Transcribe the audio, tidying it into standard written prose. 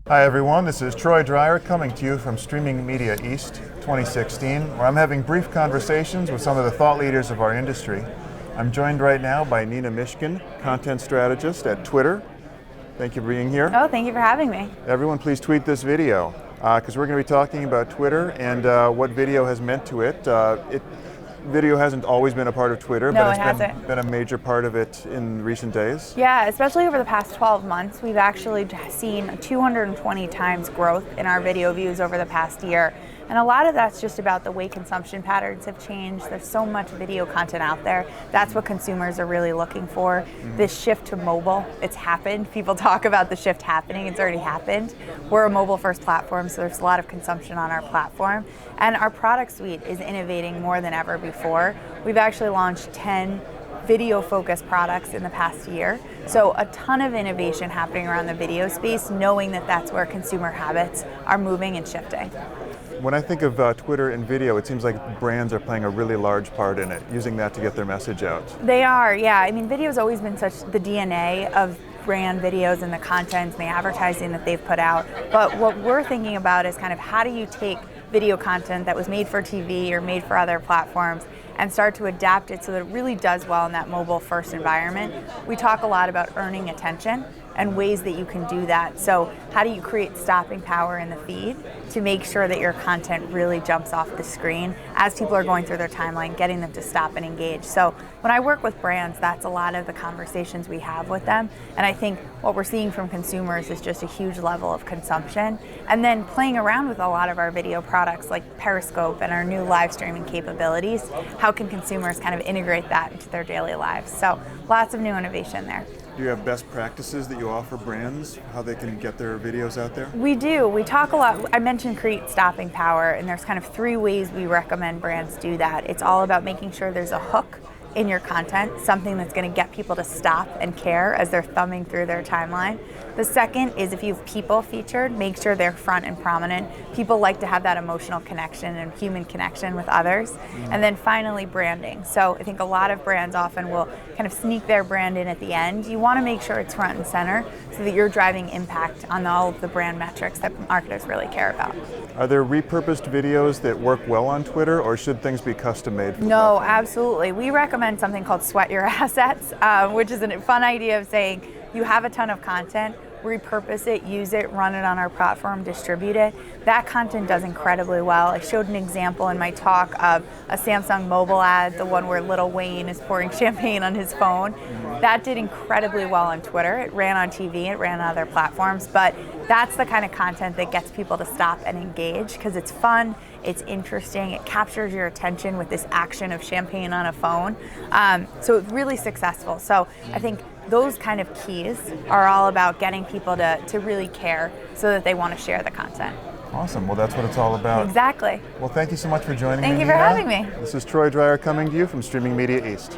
Hi everyone, this is Troy Dreyer coming to you from Streaming Media East 2016, where I'm having brief conversations with some of the thought leaders of our industry. I'm joined right now by Nina Mishkin, content strategist at Twitter. Thank you for being here. Oh, thank you for having me. Everyone please tweet this video, because we're going to be talking about Twitter and what video has meant to it. Video hasn't always been a part of Twitter, No, but it hasn't. been a major part of it in recent days. Yeah, especially over the past 12 months, we've actually seen 220 times growth in our video views over the past year. And a lot of that's just about the way consumption patterns have changed. There's so much video content out there. That's what consumers are really looking for. This shift to mobile, it's happened. People talk about the shift happening, it's already happened. We're a mobile first platform, so there's a lot of consumption on our platform. And our product suite is innovating more than ever before. We've actually launched 10 video-focused products in the past year. So a ton of innovation happening around the video space, knowing that that's where consumer habits are moving and shifting. When I think of Twitter and video, it seems like brands are playing a really large part in it, using that to get their message out. They are, yeah. I mean, video's always been such the DNA of brand videos and the content and the advertising that they've put out. But what we're thinking about is kind of how do you take video content that was made for TV or made for other platforms and start to adapt it so that it really does well in that mobile first environment. We talk a lot about earning attention and ways that you can do that. So how do you create stopping power in the feed to make sure that your content really jumps off the screen as people are going through their timeline, getting them to stop and engage. So when I work with brands, that's a lot of the conversations we have with them. And I think what we're seeing from consumers is just a huge level of consumption. And then playing around with a lot of our video products like Periscope and our new live streaming capabilities, how can consumers kind of integrate that into their daily lives? So lots of new innovation there. Do you have best practices that you offer brands, how they can get their videos out there? We do. We talk a lot. I mentioned create stopping power, and there's kind of 3 ways we recommend brands do that. It's all about making sure there's a hook in your content, something that's going to get people to stop and care as they're thumbing through their timeline. The second is if you have people featured, make sure they're front and prominent. People like to have that emotional connection and human connection with others. And then finally, branding. So I think a lot of brands often will kind of sneak their brand in at the end. You want to make sure it's front and center so that you're driving impact on all of the brand metrics that marketers really care about. Are there repurposed videos that work well on Twitter, or should things be custom made for the No, platform? absolutely. We recommend something called Sweat Your Assets, which is a fun idea of saying you have a ton of content, repurpose it, use it, run it on our platform, distribute it. That content does incredibly well. I showed an example in my talk of a Samsung mobile ad, the one where Lil Wayne is pouring champagne on his phone. That did incredibly well on Twitter. It ran on TV, it ran on other platforms, but that's the kind of content that gets people to stop and engage because it's fun, it's interesting, it captures your attention with this action of champagne on a phone. So it's really successful. So I think those kind of keys are all about getting people to really care so that they want to share the content. Awesome. Well, that's what it's all about. Exactly. Well, thank you so much for joining me. Thank you for Nina. having me. This is Troy Dreyer coming to you from Streaming Media East.